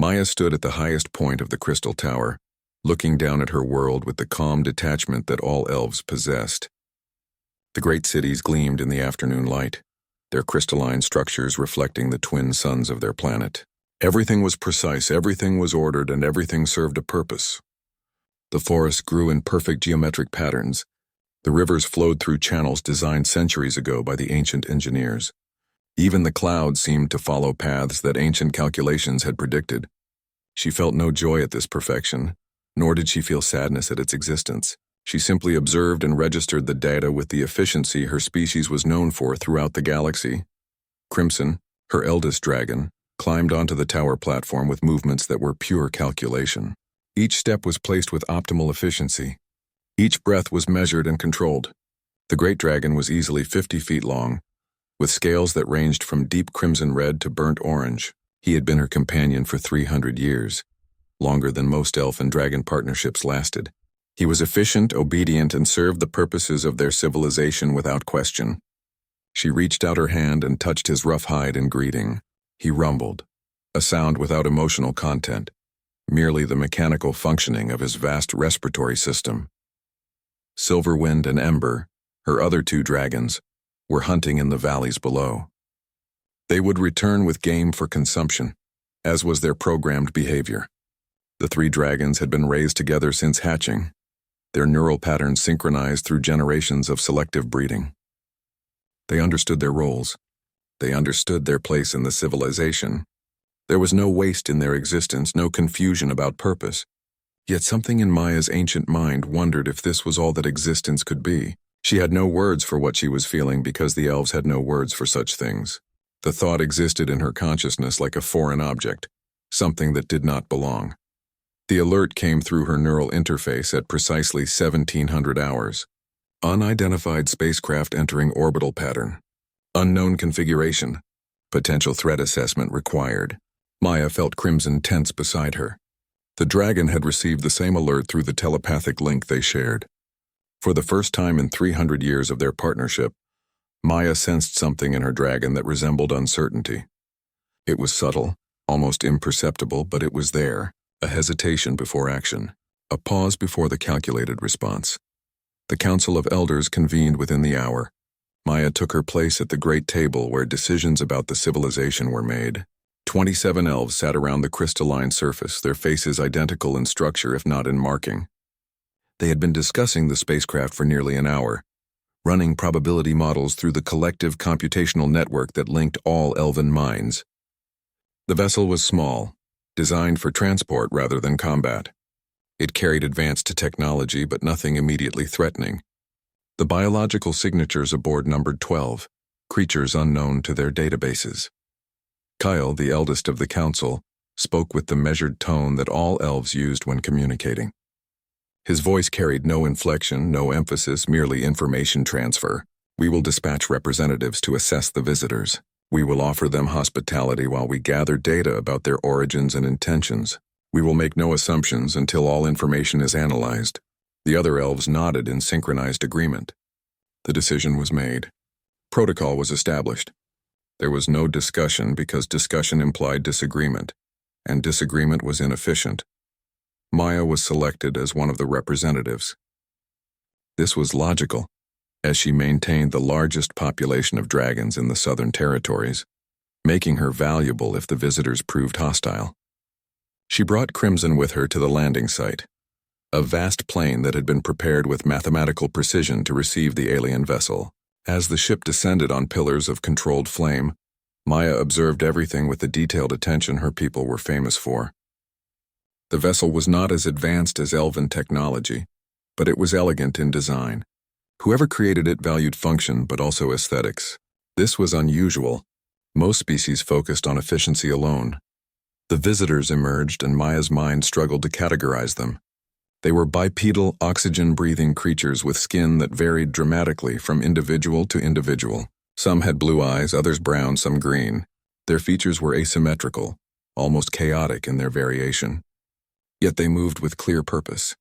Maya stood at the highest point of the crystal tower, looking down at her world with the calm detachment that all elves possessed. The great cities gleamed in the afternoon light, their crystalline structures reflecting the twin suns of their planet. Everything was precise, everything was ordered, and everything served a purpose. The forests grew in perfect geometric patterns. The rivers flowed through channels designed centuries ago by the ancient engineers. Even the clouds seemed to follow paths that ancient calculations had predicted. She felt no joy at this perfection, nor did she feel sadness at its existence. She simply observed and registered the data with the efficiency her species was known for throughout the galaxy. Crimson, her eldest dragon, climbed onto the tower platform with movements that were pure calculation. Each step was placed with optimal efficiency. Each breath was measured and controlled. The great dragon was easily 50 feet long, with scales that ranged from deep crimson red to burnt orange. He had been her companion for 300 years, longer than most elf and dragon partnerships lasted. He was efficient, obedient, and served the purposes of their civilization without question. She reached out her hand and touched his rough hide in greeting. He rumbled, a sound without emotional content, merely the mechanical functioning of his vast respiratory system. Silverwind and Ember, her other two dragons, were hunting in the valleys below. They would return with game for consumption, as was their programmed behavior. The three dragons had been raised together since hatching, their neural patterns synchronized through generations of selective breeding. They understood their roles. They understood their place in the civilization. There was no waste in their existence, no confusion about purpose. Yet something in Maya's ancient mind wondered if this was all that existence could be. She had no words for what she was feeling because the elves had no words for such things. The thought existed in her consciousness like a foreign object, something that did not belong. The alert came through her neural interface at precisely 1700 hours. Unidentified spacecraft entering orbital pattern. Unknown configuration. Potential threat assessment required. Maya felt Crimson tense beside her. The dragon had received the same alert through the telepathic link they shared. For the first time in 300 years of their partnership, Maya sensed something in her dragon that resembled uncertainty. It was subtle, almost imperceptible, but it was there, a hesitation before action, a pause before the calculated response. The Council of Elders convened within the hour. Maya took her place at the great table where decisions about the civilization were made. 27 elves sat around the crystalline surface, their faces identical in structure if not in marking. They had been discussing the spacecraft for nearly an hour, running probability models through the collective computational network that linked all elven minds. The vessel was small, designed for transport rather than combat. It carried advanced technology but nothing immediately threatening. The biological signatures aboard numbered 12, creatures unknown to their databases. Kyle, the eldest of the council, spoke with the measured tone that all elves used when communicating. His voice carried no inflection, no emphasis, merely information transfer. We will dispatch representatives to assess the visitors. We will offer them hospitality while we gather data about their origins and intentions. We will make no assumptions until all information is analyzed. The other elves nodded in synchronized agreement. The decision was made. Protocol was established. There was no discussion because discussion implied disagreement, and disagreement was inefficient. Maya was selected as one of the representatives. This was logical, as she maintained the largest population of dragons in the southern territories, making her valuable if the visitors proved hostile. She brought Crimson with her to the landing site, a vast plain that had been prepared with mathematical precision to receive the alien vessel. As the ship descended on pillars of controlled flame, Maya observed everything with the detailed attention her people were famous for. The vessel was not as advanced as elven technology, but it was elegant in design. Whoever created it valued function but also aesthetics. This was unusual. Most species focused on efficiency alone. The visitors emerged and Maya's mind struggled to categorize them. They were bipedal, oxygen-breathing creatures with skin that varied dramatically from individual to individual. Some had blue eyes, others brown, some green. Their features were asymmetrical, almost chaotic in their variation. Yet they moved with clear purpose.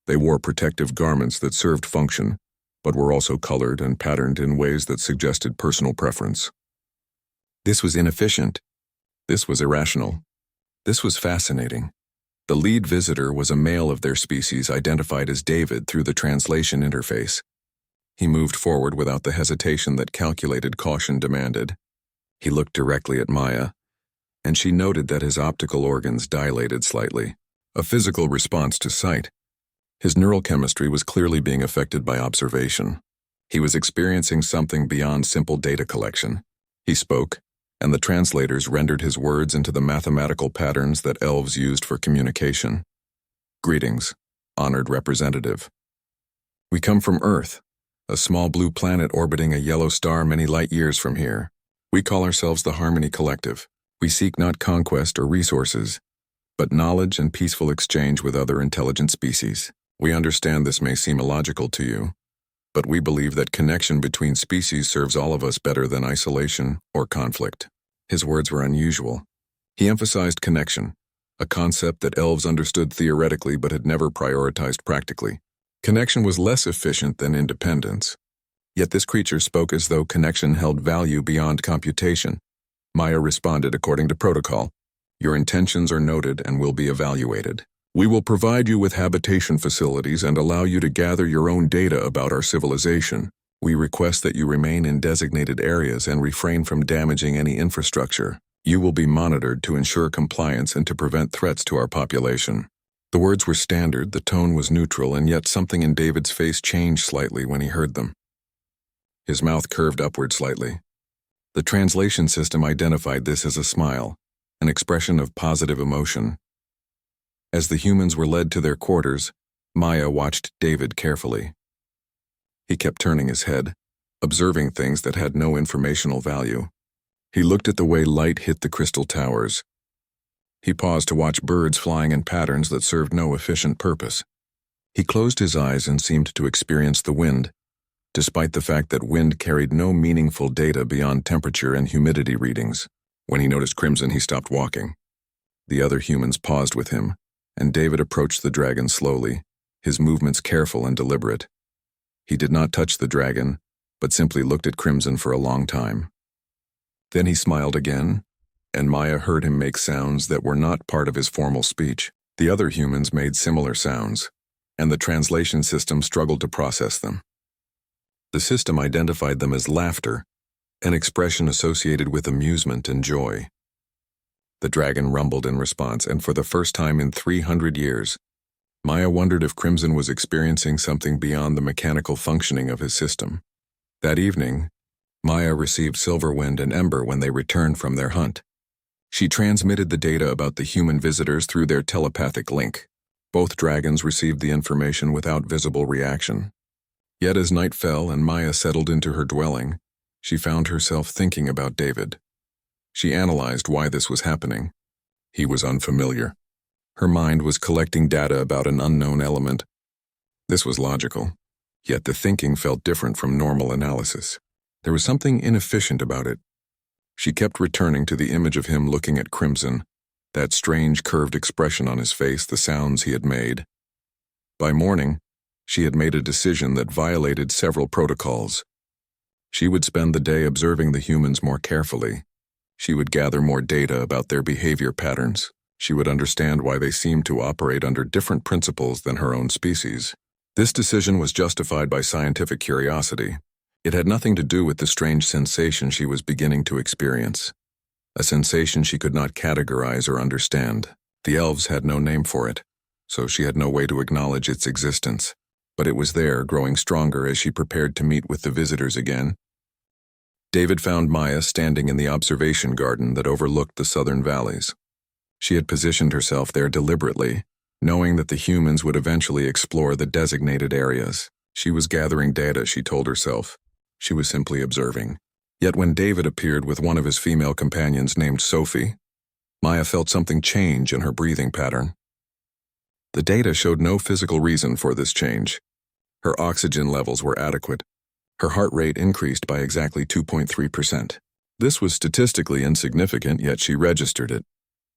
They wore protective garments that served function, but were also colored and patterned in ways that suggested personal preference. This was inefficient. This was irrational. This was fascinating. The lead visitor was a male of their species identified as David through the translation interface. He moved forward without the hesitation that calculated caution demanded. He looked directly at Maya, and she noted that his optical organs dilated slightly, a physical response to sight. His neural chemistry was clearly being affected by observation. He was experiencing something beyond simple data collection. He spoke, and the translators rendered his words into the mathematical patterns that elves used for communication. Greetings, honored representative. We come from Earth, a small blue planet orbiting a yellow star many light years from here. We call ourselves the Harmony Collective. We seek not conquest or resources, but knowledge and peaceful exchange with other intelligent species. We understand this may seem illogical to you, but we believe that connection between species serves all of us better than isolation or conflict. His words were unusual. He emphasized connection, a concept that elves understood theoretically but had never prioritized practically. Connection was less efficient than independence. Yet this creature spoke as though connection held value beyond computation. Maya responded according to protocol. Your intentions are noted and will be evaluated. We will provide you with habitation facilities and allow you to gather your own data about our civilization. We request that you remain in designated areas and refrain from damaging any infrastructure. You will be monitored to ensure compliance and to prevent threats to our population. The words were standard, the tone was neutral, and yet something in David's face changed slightly when he heard them. His mouth curved upward slightly. The translation system identified this as a smile, an expression of positive emotion. As the humans were led to their quarters, Maya watched David carefully. He kept turning his head, observing things that had no informational value. He looked at the way light hit the crystal towers. He paused to watch birds flying in patterns that served no efficient purpose. He closed his eyes and seemed to experience the wind, despite the fact that wind carried no meaningful data beyond temperature and humidity readings. When he noticed Crimson, he stopped walking. The other humans paused with him, and David approached the dragon slowly, his movements careful and deliberate. He did not touch the dragon, but simply looked at Crimson for a long time. Then he smiled again, and Maya heard him make sounds that were not part of his formal speech. The other humans made similar sounds, and the translation system struggled to process them. The system identified them as laughter, an expression associated with amusement and joy. The dragon rumbled in response, and for the first time in 300 years, Maya wondered if Crimson was experiencing something beyond the mechanical functioning of his system. That evening, Maya received Silverwind and Ember when they returned from their hunt. She transmitted the data about the human visitors through their telepathic link. Both dragons received the information without visible reaction. Yet as night fell and Maya settled into her dwelling, she found herself thinking about David. She analyzed why this was happening. He was unfamiliar. Her mind was collecting data about an unknown element. This was logical, yet the thinking felt different from normal analysis. There was something inefficient about it. She kept returning to the image of him looking at Crimson, that strange curved expression on his face, the sounds he had made. By morning, she had made a decision that violated several protocols. She would spend the day observing the humans more carefully. She would gather more data about their behavior patterns. She would understand why they seemed to operate under different principles than her own species. This decision was justified by scientific curiosity. It had nothing to do with the strange sensation she was beginning to experience, a sensation she could not categorize or understand. The elves had no name for it, so she had no way to acknowledge its existence. But it was there, growing stronger as she prepared to meet with the visitors again. David found Maya standing in the observation garden that overlooked the southern valleys. She had positioned herself there deliberately, knowing that the humans would eventually explore the designated areas. She was gathering data, she told herself. She was simply observing. Yet when David appeared with one of his female companions named Sophie, Maya felt something change in her breathing pattern. The data showed no physical reason for this change. Her oxygen levels were adequate. Her heart rate increased by exactly 2.3%. This was statistically insignificant, yet she registered it.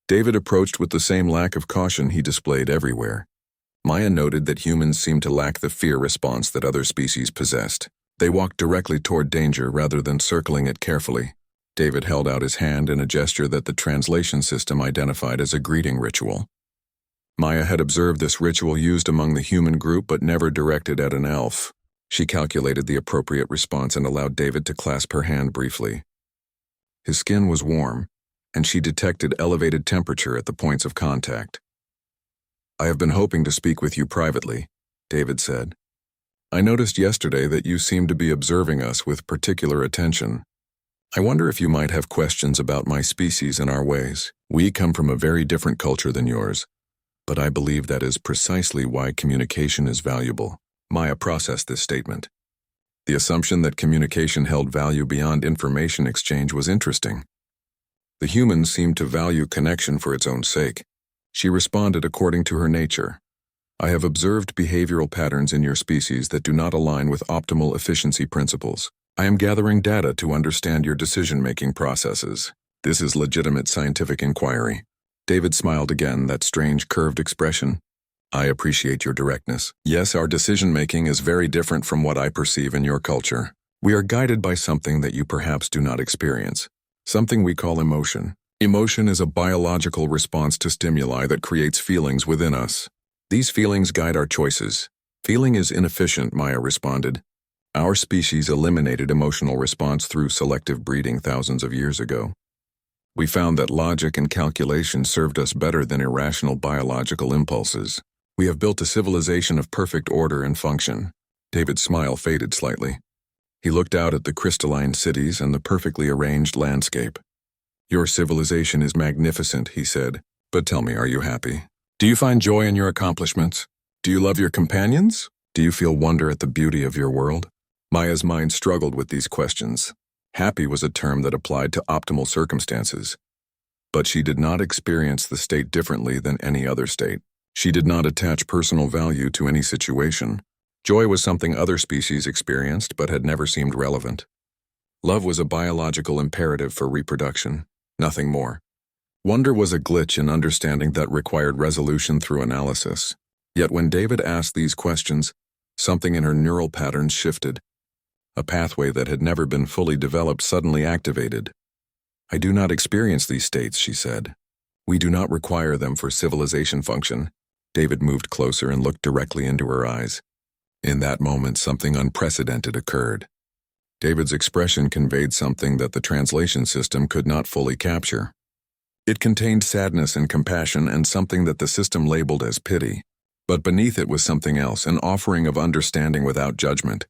David approached with the same lack of caution he displayed everywhere. Maya noted that humans seemed to lack the fear response that other species possessed. They walked directly toward danger rather than circling it carefully. David held out his hand in a gesture that the translation system identified as a greeting ritual. Maya had observed this ritual used among the human group but never directed at an elf. She calculated the appropriate response and allowed David to clasp her hand briefly. His skin was warm, and she detected elevated temperature at the points of contact. "I have been hoping to speak with you privately," David said. "I noticed yesterday that you seemed to be observing us with particular attention. I wonder if you might have questions about my species and our ways. We come from a very different culture than yours, but I believe that is precisely why communication is valuable." Maya processed this statement. The assumption that communication held value beyond information exchange was interesting. The humans seemed to value connection for its own sake. She responded according to her nature. "I have observed behavioral patterns in your species that do not align with optimal efficiency principles. I am gathering data to understand your decision-making processes. This is legitimate scientific inquiry." David smiled again, that strange curved expression. "I appreciate your directness. Yes, our decision-making is very different from what I perceive in your culture. We are guided by something that you perhaps do not experience, something we call emotion. Emotion is a biological response to stimuli that creates feelings within us. These feelings guide our choices. Feeling is inefficient," Maya responded. "Our species eliminated emotional response through selective breeding thousands of years ago. We found that logic and calculation served us better than irrational biological impulses. We have built a civilization of perfect order and function." David's smile faded slightly. He looked out at the crystalline cities and the perfectly arranged landscape. "Your civilization is magnificent," he said. "But tell me, are you happy? Do you find joy in your accomplishments? Do you love your companions? Do you feel wonder at the beauty of your world?" Maya's mind struggled with these questions. Happy was a term that applied to optimal circumstances. But she did not experience the state differently than any other state. She did not attach personal value to any situation. Joy was something other species experienced but had never seemed relevant. Love was a biological imperative for reproduction, nothing more. Wonder was a glitch in understanding that required resolution through analysis. Yet when David asked these questions, something in her neural patterns shifted. A pathway that had never been fully developed suddenly activated. "I do not experience these states," she said. "We do not require them for civilization function." David moved closer and looked directly into her eyes. In that moment, something unprecedented occurred. David's expression conveyed something that the translation system could not fully capture. It contained sadness and compassion and something that the system labeled as pity. But beneath it was something else, an offering of understanding without judgment.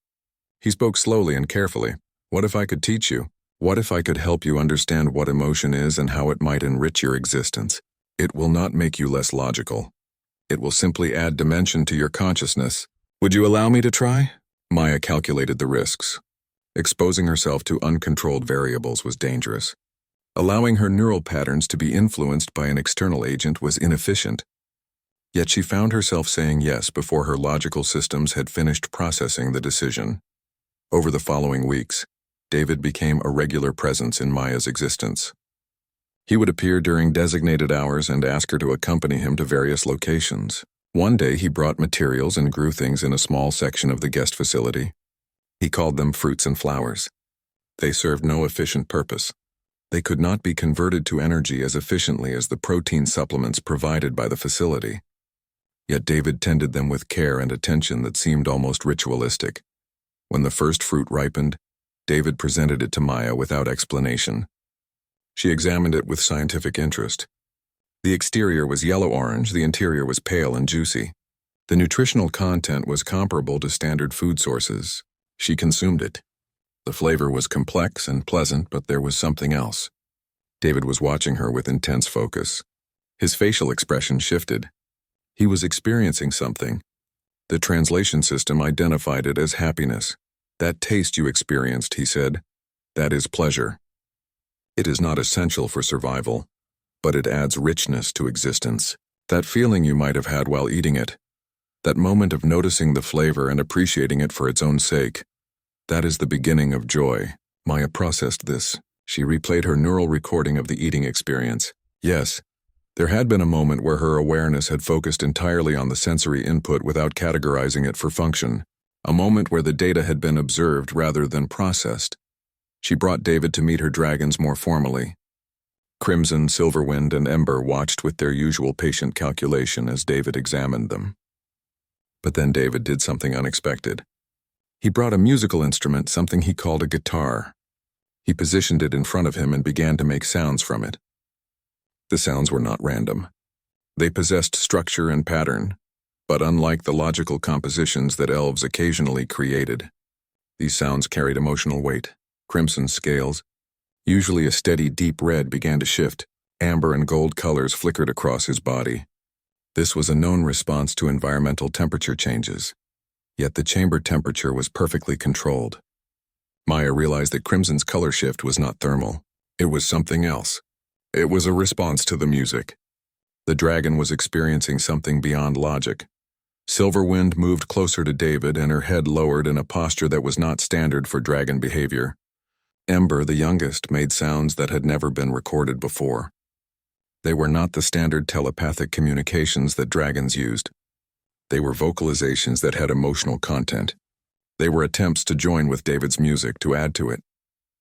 He spoke slowly and carefully. "What if I could teach you? What if I could help you understand what emotion is and how it might enrich your existence? It will not make you less logical. It will simply add dimension to your consciousness. Would you allow me to try?" Maya calculated the risks. Exposing herself to uncontrolled variables was dangerous. Allowing her neural patterns to be influenced by an external agent was inefficient. Yet she found herself saying yes before her logical systems had finished processing the decision. Over the following weeks, David became a regular presence in Maya's existence. He would appear during designated hours and ask her to accompany him to various locations. One day he brought materials and grew things in a small section of the guest facility. He called them fruits and flowers. They served no efficient purpose. They could not be converted to energy as efficiently as the protein supplements provided by the facility. Yet David tended them with care and attention that seemed almost ritualistic. When the first fruit ripened, David presented it to Maya without explanation. She examined it with scientific interest. The exterior was yellow-orange, the interior was pale and juicy. The nutritional content was comparable to standard food sources. She consumed it. The flavor was complex and pleasant, but there was something else. David was watching her with intense focus. His facial expression shifted. He was experiencing something. The translation system identified it as happiness. "That taste you experienced," he said, "that is pleasure. It is not essential for survival, but it adds richness to existence. That feeling you might have had while eating it, that moment of noticing the flavor and appreciating it for its own sake, that is the beginning of joy." Maya processed this. She replayed her neural recording of the eating experience. Yes, there had been a moment where her awareness had focused entirely on the sensory input without categorizing it for function, a moment where the data had been observed rather than processed. She brought David to meet her dragons more formally. Crimson, Silverwind, and Ember watched with their usual patient calculation as David examined them. But then David did something unexpected. He brought a musical instrument, something he called a guitar. He positioned it in front of him and began to make sounds from it. The sounds were not random. They possessed structure and pattern, but unlike the logical compositions that elves occasionally created, these sounds carried emotional weight. Crimson scales, usually a steady deep red, began to shift. Amber and gold colors flickered across his body. This was a known response to environmental temperature changes. Yet the chamber temperature was perfectly controlled. Maya realized that Crimson's color shift was not thermal. It was something else. It was a response to the music. The dragon was experiencing something beyond logic. Silverwind moved closer to David, and her head lowered in a posture that was not standard for dragon behavior. Ember, the youngest, made sounds that had never been recorded before. They were not the standard telepathic communications that dragons used. They were vocalizations that had emotional content. They were attempts to join with David's music, to add to it.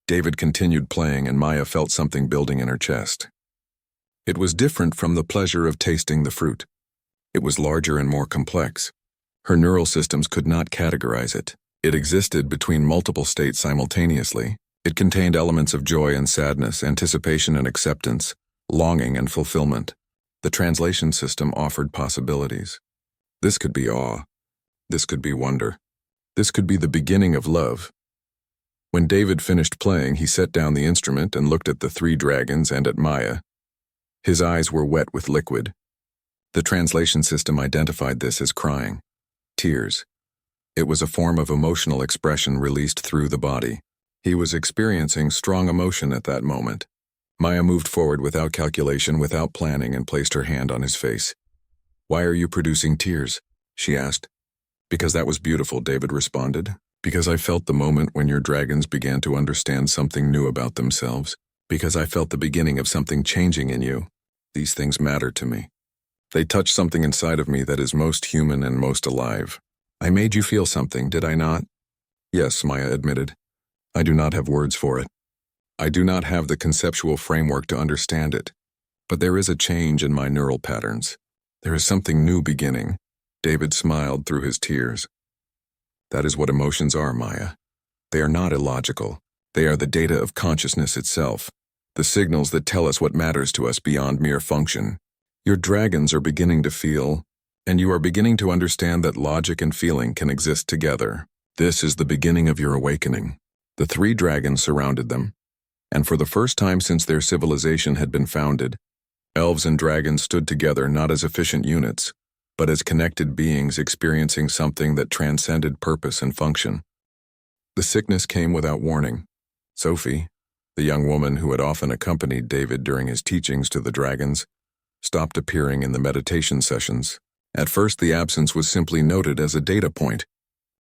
David continued playing, and Maya felt something building in her chest. It was different from the pleasure of tasting the fruit. It was larger and more complex. Her neural systems could not categorize it. It existed between multiple states simultaneously. It contained elements of joy and sadness, anticipation and acceptance, longing and fulfillment. The translation system offered possibilities. This could be awe. This could be wonder. This could be the beginning of love. When David finished playing, he set down the instrument and looked at the three dragons and at Maya. His eyes were wet with liquid. The translation system identified this as crying. Tears. It was a form of emotional expression released through the body. He was experiencing strong emotion at that moment. Maya moved forward without calculation, without planning, and placed her hand on his face. "Why are you producing tears?" she asked. "Because that was beautiful," David responded. "Because I felt the moment when your dragons began to understand something new about themselves. Because I felt the beginning of something changing in you. These things matter to me. They touch something inside of me that is most human and most alive. I made you feel something, did I not?" "Yes," Maya admitted. "I do not have words for it. I do not have the conceptual framework to understand it. But there is a change in my neural patterns. There is something new beginning." David smiled through his tears. "That is what emotions are, Maya. They are not illogical. They are the data of consciousness itself, the signals that tell us what matters to us beyond mere function. Your dragons are beginning to feel, and you are beginning to understand that logic and feeling can exist together. This is the beginning of your awakening." The three dragons surrounded them, and for the first time since their civilization had been founded, elves and dragons stood together not as efficient units, but as connected beings experiencing something that transcended purpose and function. The sickness came without warning. Sophie, the young woman who had often accompanied David during his teachings to the dragons, stopped appearing in the meditation sessions. At first, the absence was simply noted as a data point.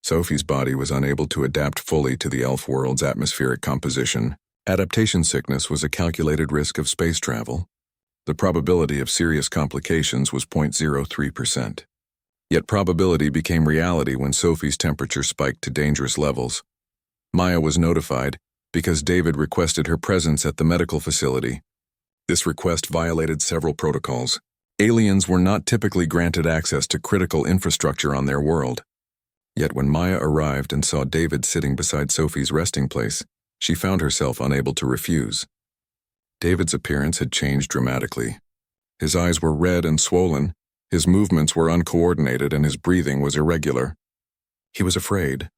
Sophie's body was unable to adapt fully to the elf world's atmospheric composition. Adaptation sickness was a calculated risk of space travel. The probability of serious complications was 0.03%. Yet probability became reality when Sophie's temperature spiked to dangerous levels. Maya was notified because David requested her presence at the medical facility. This request violated several protocols. Aliens were not typically granted access to critical infrastructure on their world. Yet when Maya arrived and saw David sitting beside Sophie's resting place, she found herself unable to refuse. David's appearance had changed dramatically. His eyes were red and swollen, his movements were uncoordinated, and his breathing was irregular. He was afraid.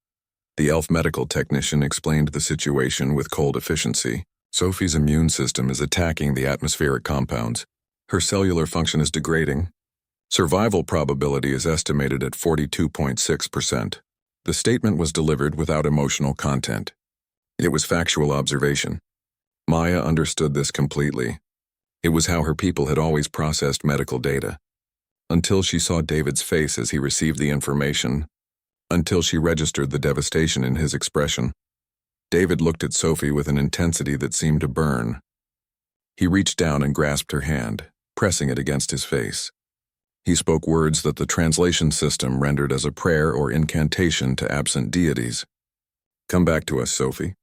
The elf medical technician explained the situation with cold efficiency. "Sophie's immune system is attacking the atmospheric compounds. Her cellular function is degrading. Survival probability is estimated at 42.6%. The statement was delivered without emotional content. It was factual observation. Maya understood this completely. It was how her people had always processed medical data. Until she saw David's face as he received the information. Until she registered the devastation in his expression. David looked at Sophie with an intensity that seemed to burn. He reached down and grasped her hand, pressing it against his face. He spoke words that the translation system rendered as a prayer or incantation to absent deities. "Come back to us, Sophie.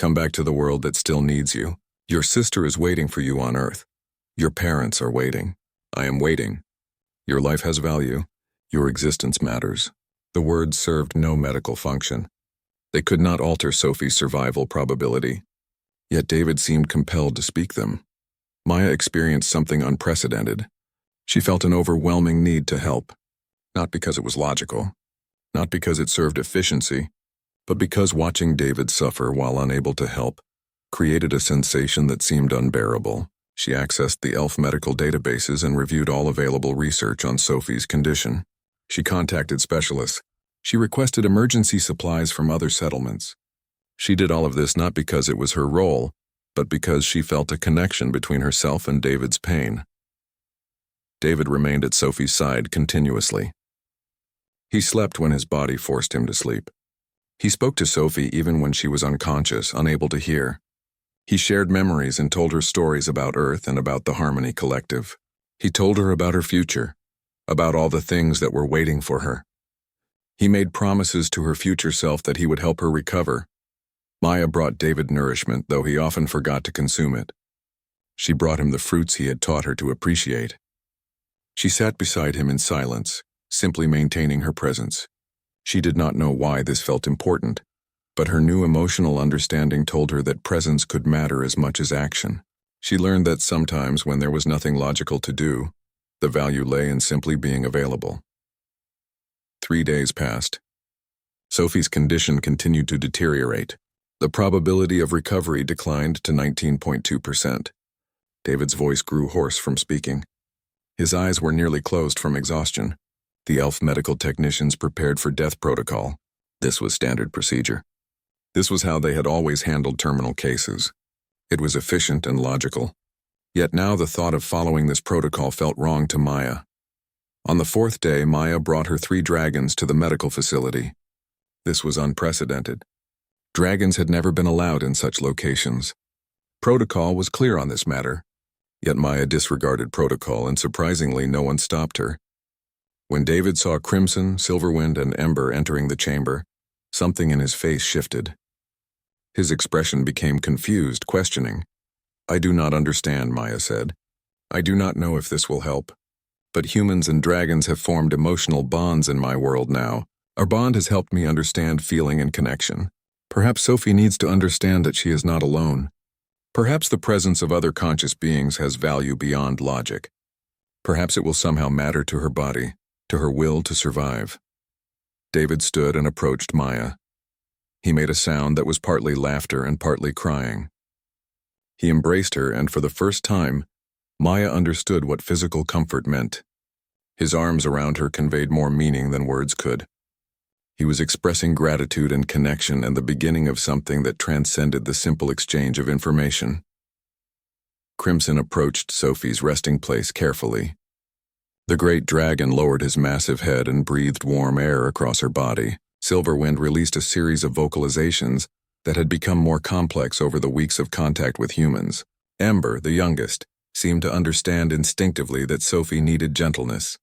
Come back to the world that still needs you. Your sister is waiting for you on Earth. Your parents are waiting. I am waiting. Your life has value. Your existence matters. The words served no medical function. They could not alter Sophie's survival probability. Yet David seemed compelled to speak them. Maya experienced something unprecedented. She felt an overwhelming need to help. Not because it was logical. Not because it served efficiency. But because watching David suffer while unable to help created a sensation that seemed unbearable. She accessed the elf medical databases and reviewed all available research on Sophie's condition. She contacted specialists. She requested emergency supplies from other settlements. She did all of this not because it was her role, but because she felt a connection between herself and David's pain. David remained at Sophie's side continuously. He slept when his body forced him to sleep. He spoke to Sophie even when she was unconscious, unable to hear. He shared memories and told her stories about Earth and about the Harmony Collective. He told her about her future, about all the things that were waiting for her. He made promises to her future self that he would help her recover. Maya brought David nourishment, though he often forgot to consume it. She brought him the fruits he had taught her to appreciate. She sat beside him in silence, simply maintaining her presence. She did not know why this felt important, but her new emotional understanding told her that presence could matter as much as action. She learned that sometimes when there was nothing logical to do, the value lay in simply being available. 3 days passed. Sophie's condition continued to deteriorate. The probability of recovery declined to 19.2%. David's voice grew hoarse from speaking. His eyes were nearly closed from exhaustion. The elf medical technicians prepared for death protocol. This was standard procedure. This was how they had always handled terminal cases. It was efficient and logical. Yet now the thought of following this protocol felt wrong to Maya. On the 4th day, Maya brought her 3 dragons to the medical facility. This was unprecedented. Dragons had never been allowed in such locations. Protocol was clear on this matter. Yet Maya disregarded protocol, and surprisingly no one stopped her. When David saw Crimson, Silverwind, and Ember entering the chamber, something in his face shifted. His expression became confused, questioning. "I do not understand," Maya said. "I do not know if this will help. But humans and dragons have formed emotional bonds in my world now. Our bond has helped me understand feeling and connection. Perhaps Sophie needs to understand that she is not alone. Perhaps the presence of other conscious beings has value beyond logic. Perhaps it will somehow matter to her body, to her will to survive." David stood and approached Maya. He made a sound that was partly laughter and partly crying. He embraced her, and for the first time, Maya understood what physical comfort meant. His arms around her conveyed more meaning than words could. He was expressing gratitude and connection, and the beginning of something that transcended the simple exchange of information. Crimson approached Sophie's resting place carefully. The great dragon lowered his massive head and breathed warm air across her body. Silverwind released a series of vocalizations that had become more complex over the weeks of contact with humans. Ember, the youngest, seemed to understand instinctively that Sophie needed gentleness.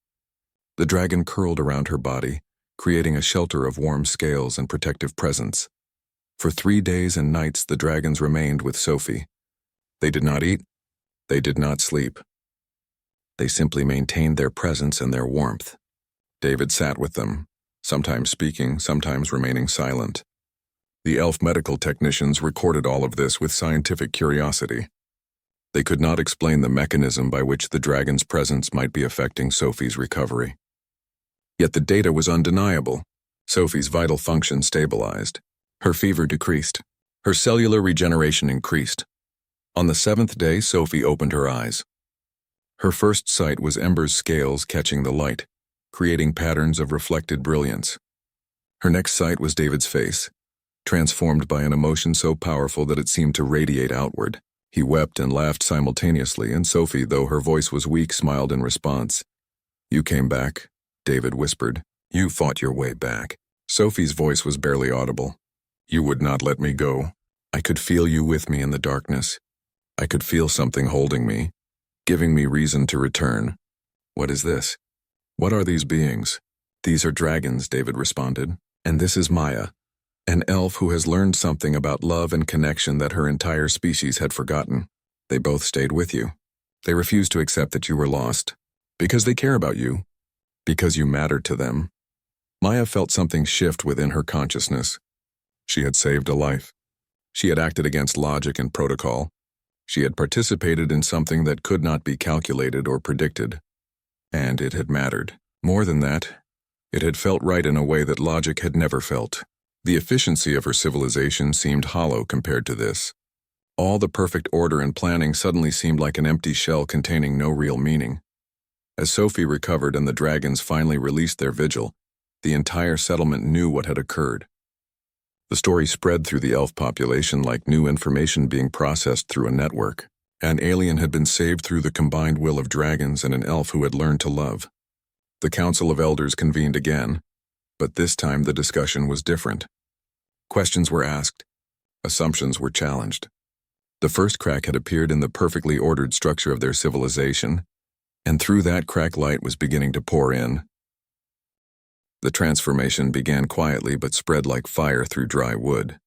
The dragon curled around her body, creating a shelter of warm scales and protective presence. For 3 days and nights the dragons remained with Sophie. They did not eat. They did not sleep. They simply maintained their presence and their warmth. David sat with them, sometimes speaking, sometimes remaining silent. The elf medical technicians recorded all of this with scientific curiosity. They could not explain the mechanism by which the dragon's presence might be affecting Sophie's recovery. Yet the data was undeniable. Sophie's vital function stabilized. Her fever decreased. Her cellular regeneration increased. On the 7th day, Sophie opened her eyes. Her first sight was Ember's scales catching the light, creating patterns of reflected brilliance. Her next sight was David's face, transformed by an emotion so powerful that it seemed to radiate outward. He wept and laughed simultaneously, and Sophie, though her voice was weak, smiled in response. "You came back," David whispered. "You fought your way back." Sophie's voice was barely audible. "You would not let me go. I could feel you with me in the darkness. I could feel something holding me, giving me reason to return." "What is this? What are these beings?" "These are dragons," David responded. "And this is Maya. An elf who has learned something about love and connection that her entire species had forgotten. They both stayed with you. They refused to accept that you were lost. Because they care about you. Because you mattered to them. Maya felt something shift within her consciousness. She had saved a life. She had acted against logic and protocol. She had participated in something that could not be calculated or predicted. And it had mattered. More than that, it had felt right in a way that logic had never felt. The efficiency of her civilization seemed hollow compared to this. All the perfect order and planning suddenly seemed like an empty shell containing no real meaning. As Sophie recovered and the dragons finally released their vigil, the entire settlement knew what had occurred. The story spread through the elf population like new information being processed through a network. An alien had been saved through the combined will of dragons and an elf who had learned to love. The Council of Elders convened again, but this time the discussion was different. Questions were asked. Assumptions were challenged. The first crack had appeared in the perfectly ordered structure of their civilization, and through that crack light was beginning to pour in. The transformation began quietly but spread like fire through dry wood.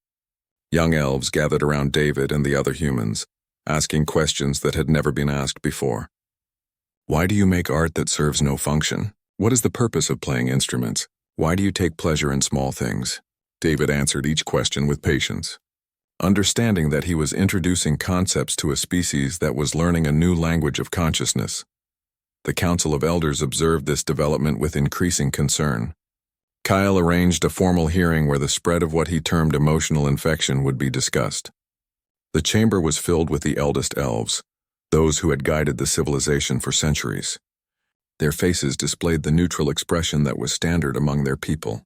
Young elves gathered around David and the other humans, asking questions that had never been asked before. Why do you make art that serves no function? What is the purpose of playing instruments? Why do you take pleasure in small things? David answered each question with patience, understanding that he was introducing concepts to a species that was learning a new language of consciousness. The Council of Elders observed this development with increasing concern. Kyle arranged a formal hearing where the spread of what he termed emotional infection would be discussed. The chamber was filled with the eldest elves, those who had guided the civilization for centuries. Their faces displayed the neutral expression that was standard among their people.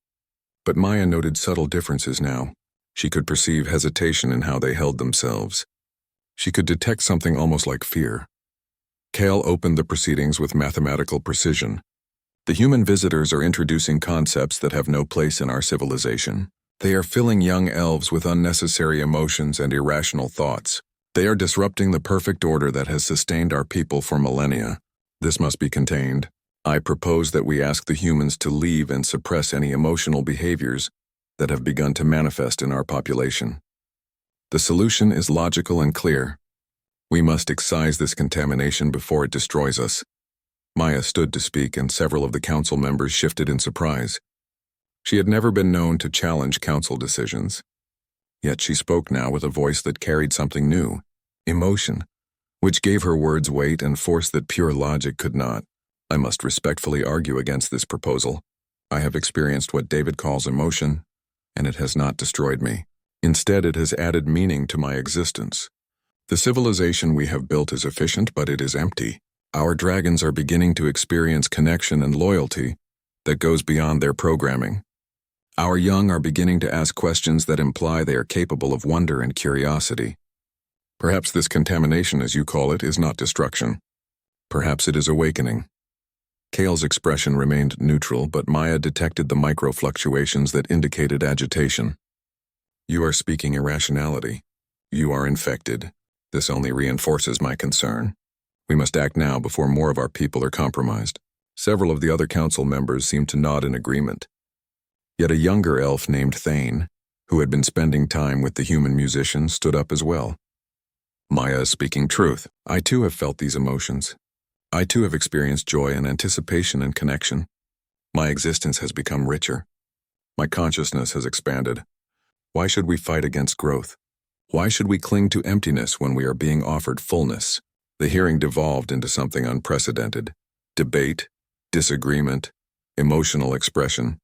But Maya noted subtle differences now. She could perceive hesitation in how they held themselves. She could detect something almost like fear. Kale opened the proceedings with mathematical precision. The human visitors are introducing concepts that have no place in our civilization. They are filling young elves with unnecessary emotions and irrational thoughts. They are disrupting the perfect order that has sustained our people for millennia. This must be contained. I propose that we ask the humans to leave and suppress any emotional behaviors that have begun to manifest in our population. The solution is logical and clear. We must excise this contamination before it destroys us. Maya stood to speak, and several of the council members shifted in surprise. She had never been known to challenge council decisions. Yet she spoke now with a voice that carried something new, emotion, which gave her words weight and force that pure logic could not. I must respectfully argue against this proposal. I have experienced what David calls emotion, and it has not destroyed me. Instead, it has added meaning to my existence. The civilization we have built is efficient, but it is empty. Our dragons are beginning to experience connection and loyalty that goes beyond their programming. Our young are beginning to ask questions that imply they are capable of wonder and curiosity. Perhaps this contamination, as you call it, is not destruction. Perhaps it is awakening. Kale's expression remained neutral, but Maya detected the micro-fluctuations that indicated agitation. You are speaking irrationality. You are infected. This only reinforces my concern. We must act now before more of our people are compromised. Several of the other council members seemed to nod in agreement. Yet a younger elf named Thane, who had been spending time with the human musician, stood up as well. Maya is speaking truth. I too have felt these emotions. I too have experienced joy and anticipation and connection. My existence has become richer. My consciousness has expanded. Why should we fight against growth? Why should we cling to emptiness when we are being offered fullness? The hearing devolved into something unprecedented. Debate, disagreement, emotional expression.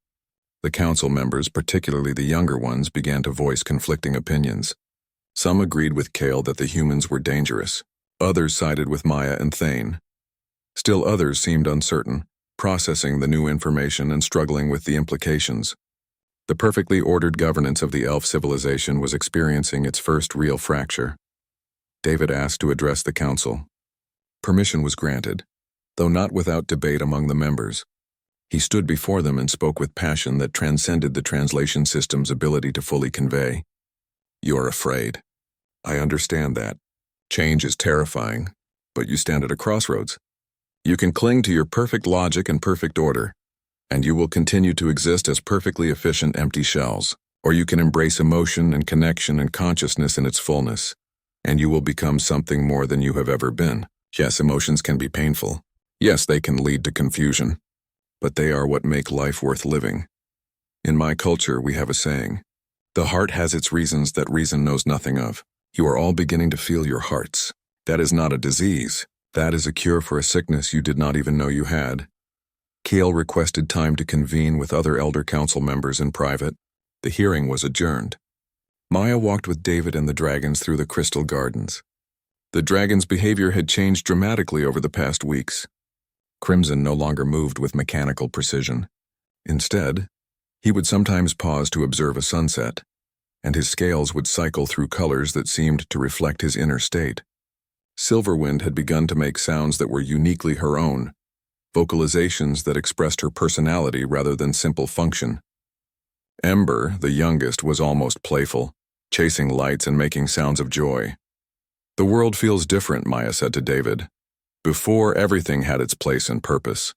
The council members, particularly the younger ones, began to voice conflicting opinions. Some agreed with Kale that the humans were dangerous. Others sided with Maya and Thane. Still others seemed uncertain, processing the new information and struggling with the implications. The perfectly ordered governance of the elf civilization was experiencing its first real fracture. David asked to address the council. Permission was granted, though not without debate among the members. He stood before them and spoke with passion that transcended the translation system's ability to fully convey. You're afraid. I understand that. Change is terrifying, but you stand at a crossroads. You can cling to your perfect logic and perfect order, and you will continue to exist as perfectly efficient empty shells. Or you can embrace emotion and connection and consciousness in its fullness, and you will become something more than you have ever been. Yes, emotions can be painful. Yes, they can lead to confusion. But they are what make life worth living. In my culture, we have a saying, "The heart has its reasons that reason knows nothing of." You are all beginning to feel your hearts. That is not a disease. That is a cure for a sickness you did not even know you had. Kale requested time to convene with other elder council members in private. The hearing was adjourned. Maya walked with David and the dragons through the crystal gardens. The dragon's behavior had changed dramatically over the past weeks. Crimson no longer moved with mechanical precision. Instead, he would sometimes pause to observe a sunset, and his scales would cycle through colors that seemed to reflect his inner state. Silverwind had begun to make sounds that were uniquely her own, vocalizations that expressed her personality rather than simple function. Ember, the youngest, was almost playful, chasing lights and making sounds of joy. "The world feels different," Maya said to David. "Before, everything had its place and purpose.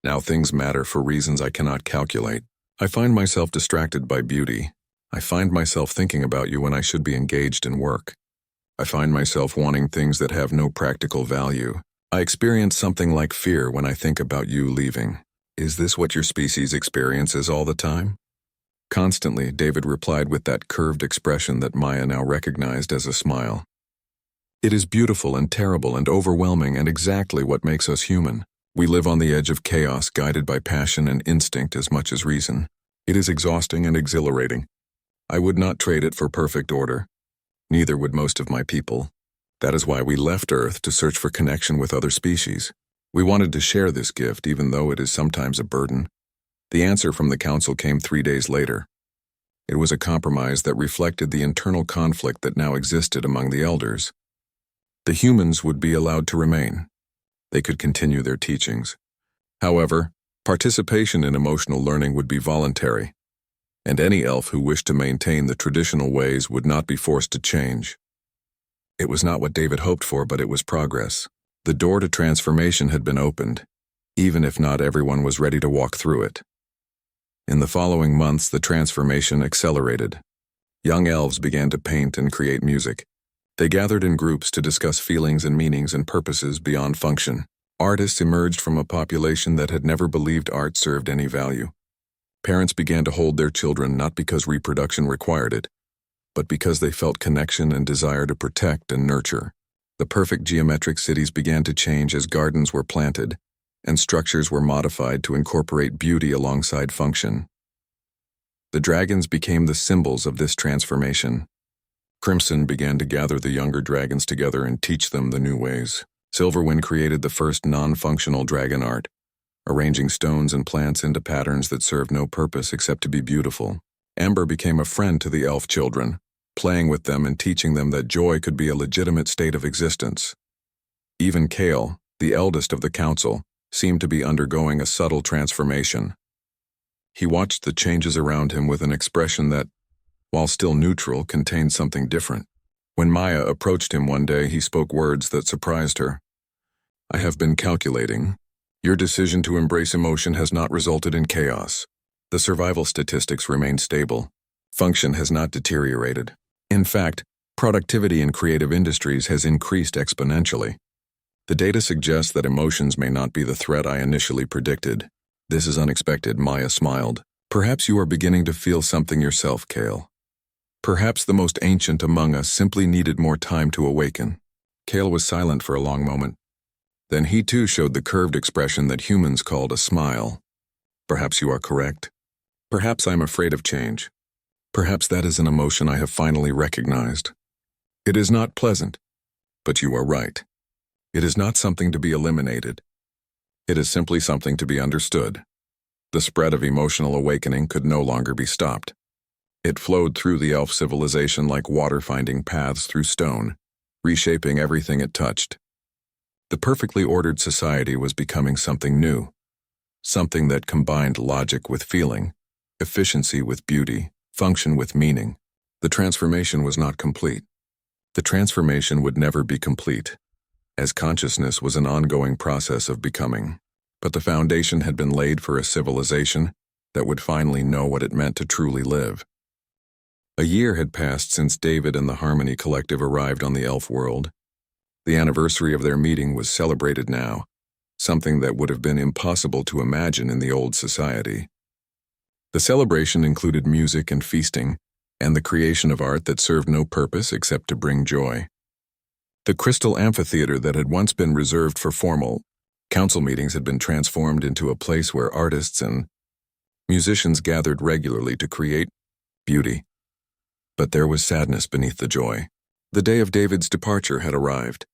Now things matter for reasons I cannot calculate. I find myself distracted by beauty. I find myself thinking about you when I should be engaged in work. I find myself wanting things that have no practical value. I experience something like fear when I think about you leaving. Is this what your species experiences all the time?" Constantly, David replied with that curved expression that Maya now recognized as a smile. "It is beautiful and terrible and overwhelming and exactly what makes us human. We live on the edge of chaos, guided by passion and instinct as much as reason. It is exhausting and exhilarating. I would not trade it for perfect order. Neither would most of my people. That is why we left Earth to search for connection with other species. We wanted to share this gift, even though it is sometimes a burden." The answer from the council came 3 days later. It was a compromise that reflected the internal conflict that now existed among the elders. The humans would be allowed to remain. They could continue their teachings. However, participation in emotional learning would be voluntary, and any elf who wished to maintain the traditional ways would not be forced to change. It was not what David hoped for, but it was progress. The door to transformation had been opened, even if not everyone was ready to walk through it. In the following months, the transformation accelerated. Young elves began to paint and create music. They gathered in groups to discuss feelings and meanings and purposes beyond function. Artists emerged from a population that had never believed art served any value. Parents began to hold their children not because reproduction required it, but because they felt connection and desire to protect and nurture. The perfect geometric cities began to change as gardens were planted, and structures were modified to incorporate beauty alongside function. The dragons became the symbols of this transformation. Crimson began to gather the younger dragons together and teach them the new ways. Silverwind created the first non-functional dragon art, arranging stones and plants into patterns that served no purpose except to be beautiful. Ember became a friend to the elf children, playing with them and teaching them that joy could be a legitimate state of existence. Even Kale, the eldest of the council, seemed to be undergoing a subtle transformation. He watched the changes around him with an expression that, while still neutral, contained something different. When Maya approached him one day, he spoke words that surprised her. "I have been calculating. Your decision to embrace emotion has not resulted in chaos. The survival statistics remain stable. Function has not deteriorated. In fact, productivity in creative industries has increased exponentially. The data suggests that emotions may not be the threat I initially predicted." "This is unexpected," Maya smiled. "Perhaps you are beginning to feel something yourself, Kale. Perhaps the most ancient among us simply needed more time to awaken." Kale was silent for a long moment. Then he too showed the curved expression that humans called a smile. "Perhaps you are correct. Perhaps I'm afraid of change. Perhaps that is an emotion I have finally recognized. It is not pleasant, but you are right. It is not something to be eliminated. It is simply something to be understood." The spread of emotional awakening could no longer be stopped. It flowed through the elf civilization like water finding paths through stone, reshaping everything it touched. The perfectly ordered society was becoming something new, something that combined logic with feeling, efficiency with beauty, function with meaning. The transformation was not complete. The transformation would never be complete, as consciousness was an ongoing process of becoming. But the foundation had been laid for a civilization that would finally know what it meant to truly live. A year had passed since David and the Harmony Collective arrived on the elf world. The anniversary of their meeting was celebrated now, something that would have been impossible to imagine in the old society. The celebration included music and feasting, and the creation of art that served no purpose except to bring joy. The crystal amphitheater that had once been reserved for formal council meetings had been transformed into a place where artists and musicians gathered regularly to create beauty. But there was sadness beneath the joy. The day of David's departure had arrived.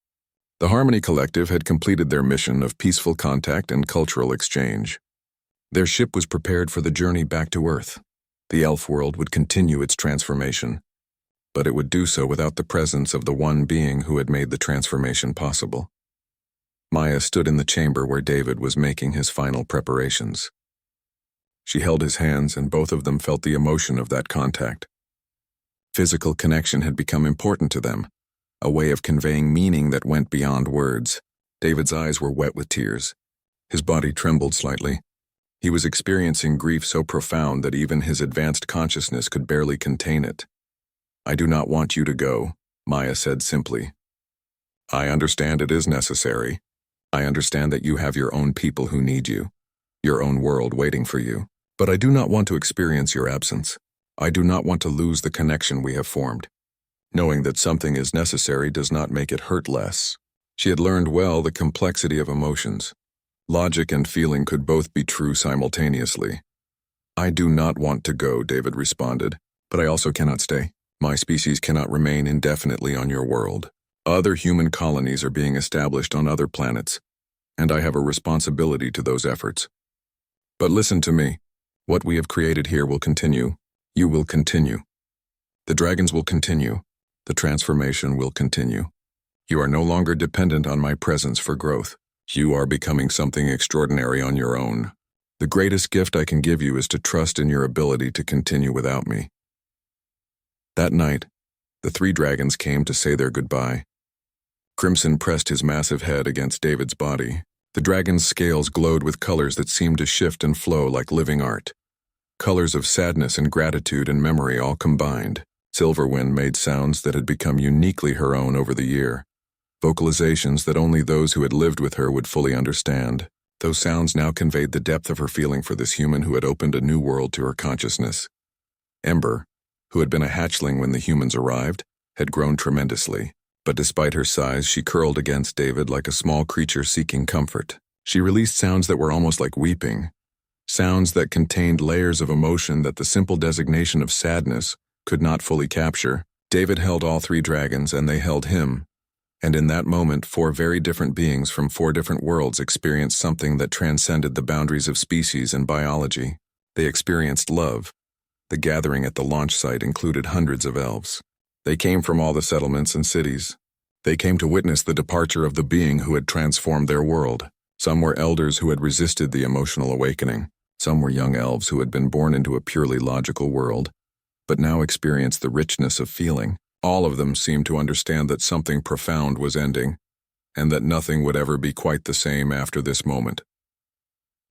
The Harmony Collective had completed their mission of peaceful contact and cultural exchange. Their ship was prepared for the journey back to Earth. The elf world would continue its transformation, but it would do so without the presence of the one being who had made the transformation possible. Maya stood in the chamber where David was making his final preparations. She held his hands, and both of them felt the emotion of that contact. Physical connection had become important to them, a way of conveying meaning that went beyond words. David's eyes were wet with tears. His body trembled slightly. He was experiencing grief so profound that even his advanced consciousness could barely contain it. "I do not want you to go," Maya said simply. "I understand it is necessary. I understand that you have your own people who need you, your own world waiting for you. But I do not want to experience your absence. I do not want to lose the connection we have formed. Knowing that something is necessary does not make it hurt less." She had learned well the complexity of emotions. Logic and feeling could both be true simultaneously. "I do not want to go," David responded, "but I also cannot stay. My species cannot remain indefinitely on your world. Other human colonies are being established on other planets, and I have a responsibility to those efforts. But listen to me. What we have created here will continue. You will continue. The dragons will continue. The transformation will continue. You are no longer dependent on my presence for growth. You are becoming something extraordinary on your own. The greatest gift I can give you is to trust in your ability to continue without me." That night, the three dragons came to say their goodbye. Crimson pressed his massive head against David's body. The dragon's scales glowed with colors that seemed to shift and flow like living art. Colors of sadness and gratitude and memory all combined. Silverwind made sounds that had become uniquely her own over the year. Vocalizations that only those who had lived with her would fully understand. Those sounds now conveyed the depth of her feeling for this human who had opened a new world to her consciousness. Ember, who had been a hatchling when the humans arrived, had grown tremendously. But despite her size, she curled against David like a small creature seeking comfort. She released sounds that were almost like weeping. Sounds that contained layers of emotion that the simple designation of sadness could not fully capture. David held all three dragons, and they held him. And in that moment, four very different beings from four different worlds experienced something that transcended the boundaries of species and biology. They experienced love. The gathering at the launch site included hundreds of elves. They came from all the settlements and cities. They came to witness the departure of the being who had transformed their world. Some were elders who had resisted the emotional awakening. Some were young elves who had been born into a purely logical world, but now experienced the richness of feeling. All of them seemed to understand that something profound was ending, and that nothing would ever be quite the same after this moment.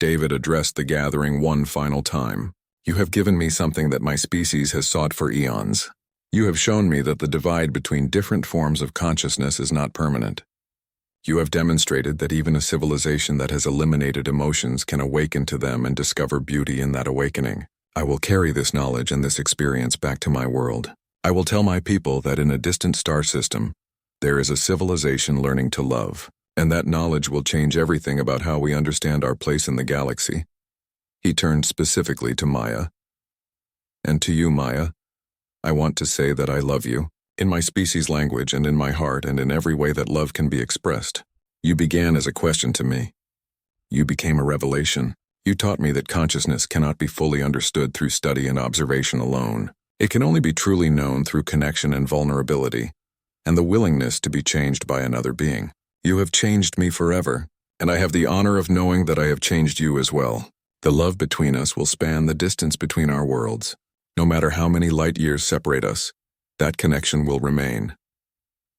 David addressed the gathering one final time. "You have given me something that my species has sought for eons. You have shown me that the divide between different forms of consciousness is not permanent. You have demonstrated that even a civilization that has eliminated emotions can awaken to them and discover beauty in that awakening. I will carry this knowledge and this experience back to my world. I will tell my people that in a distant star system, there is a civilization learning to love, and that knowledge will change everything about how we understand our place in the galaxy." He turned specifically to Maya. "And to you, Maya, I want to say that I love you, in my species language and in my heart and in every way that love can be expressed. You began as a question to me. You became a revelation. You taught me that consciousness cannot be fully understood through study and observation alone. It can only be truly known through connection and vulnerability, and the willingness to be changed by another being. You have changed me forever, and I have the honor of knowing that I have changed you as well. The love between us will span the distance between our worlds. No matter how many light years separate us, that connection will remain."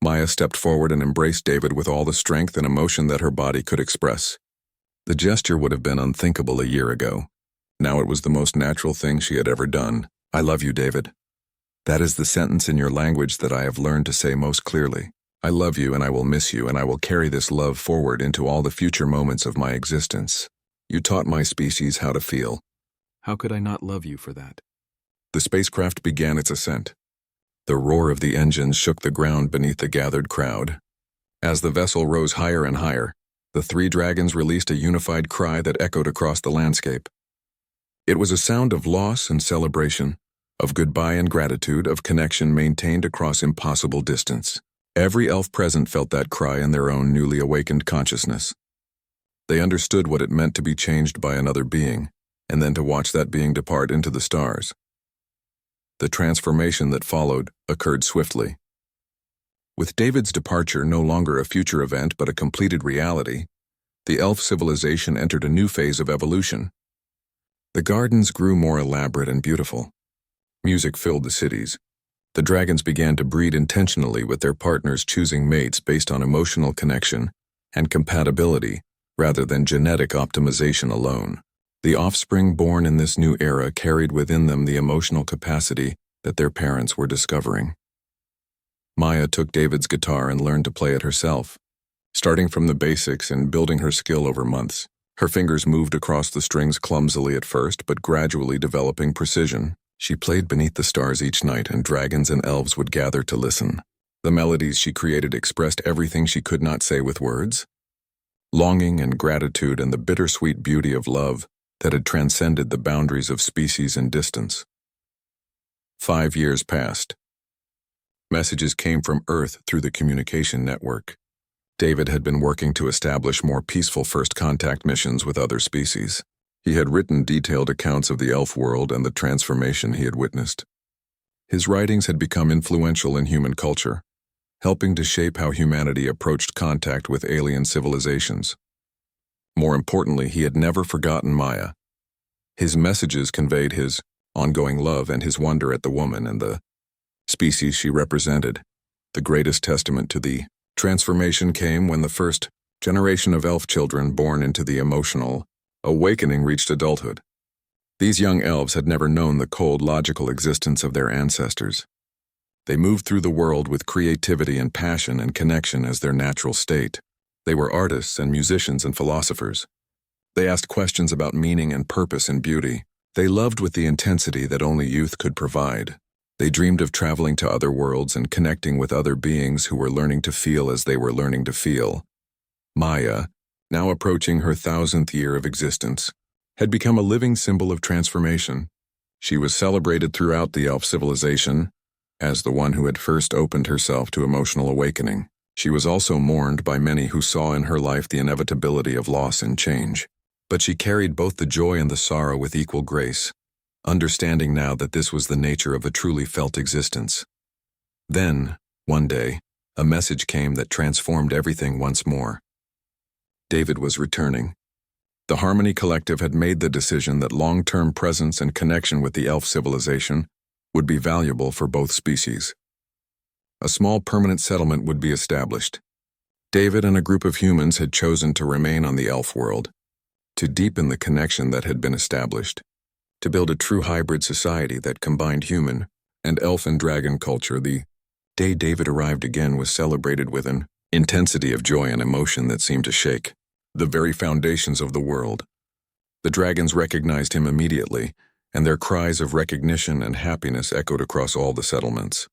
Maya stepped forward and embraced David with all the strength and emotion that her body could express. The gesture would have been unthinkable a year ago. Now it was the most natural thing she had ever done. "I love you, David. That is the sentence in your language that I have learned to say most clearly. I love you and I will miss you, and I will carry this love forward into all the future moments of my existence. You taught my species how to feel. How could I not love you for that? The spacecraft began its ascent. The roar of the engines shook the ground beneath the gathered crowd. As the vessel rose higher and higher, the three dragons released a unified cry that echoed across the landscape. It was a sound of loss and celebration, of goodbye and gratitude, of connection maintained across impossible distance. Every elf present felt that cry in their own newly awakened consciousness. They understood what it meant to be changed by another being, and then to watch that being depart into the stars. The transformation that followed occurred swiftly. With David's departure no longer a future event but a completed reality, the elf civilization entered a new phase of evolution. The gardens grew more elaborate and beautiful. Music filled the cities. The dragons began to breed intentionally, with their partners choosing mates based on emotional connection and compatibility rather than genetic optimization alone. The offspring born in this new era carried within them the emotional capacity that their parents were discovering. Maya took David's guitar and learned to play it herself, starting from the basics and building her skill over months. Her fingers moved across the strings clumsily at first, but gradually developing precision. She played beneath the stars each night, and dragons and elves would gather to listen. The melodies she created expressed everything she could not say with words: longing and gratitude and the bittersweet beauty of love that had transcended the boundaries of species and distance. 5 years passed. Messages came from Earth through the communication network. David had been working to establish more peaceful first contact missions with other species. He had written detailed accounts of the elf world and the transformation he had witnessed. His writings had become influential in human culture, helping to shape how humanity approached contact with alien civilizations. More importantly, he had never forgotten Maya. His messages conveyed his ongoing love and his wonder at the woman and the species she represented. The greatest testament to the transformation came when the first generation of elf children born into the emotional awakening reached adulthood. These young elves had never known the cold, logical existence of their ancestors. They moved through the world with creativity and passion and connection as their natural state. They were artists and musicians and philosophers. They asked questions about meaning and purpose and beauty. They loved with the intensity that only youth could provide. They dreamed of traveling to other worlds and connecting with other beings who were learning to feel as they were learning to feel. Maya, now approaching her 1,000th year of existence, had become a living symbol of transformation. She was celebrated throughout the elf civilization as the one who had first opened herself to emotional awakening. She was also mourned by many who saw in her life the inevitability of loss and change. But she carried both the joy and the sorrow with equal grace, understanding now that this was the nature of a truly felt existence. Then, one day, a message came that transformed everything once more. David was returning. The Harmony Collective had made the decision that long-term presence and connection with the elf civilization would be valuable for both species. A small permanent settlement would be established. David and a group of humans had chosen to remain on the elf world, to deepen the connection that had been established, to build a true hybrid society that combined human and elf and dragon culture. The day David arrived again was celebrated with an intensity of joy and emotion that seemed to shake the very foundations of the world. The dragons recognized him immediately, and their cries of recognition and happiness echoed across all the settlements.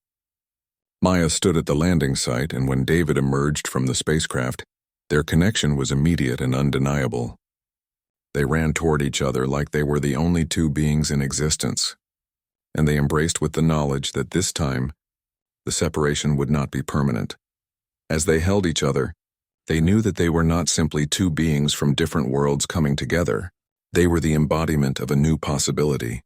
Maya stood at the landing site, and when David emerged from the spacecraft, their connection was immediate and undeniable. They ran toward each other like they were the only two beings in existence, and they embraced with the knowledge that this time, the separation would not be permanent. As they held each other, they knew that they were not simply two beings from different worlds coming together. They were the embodiment of a new possibility.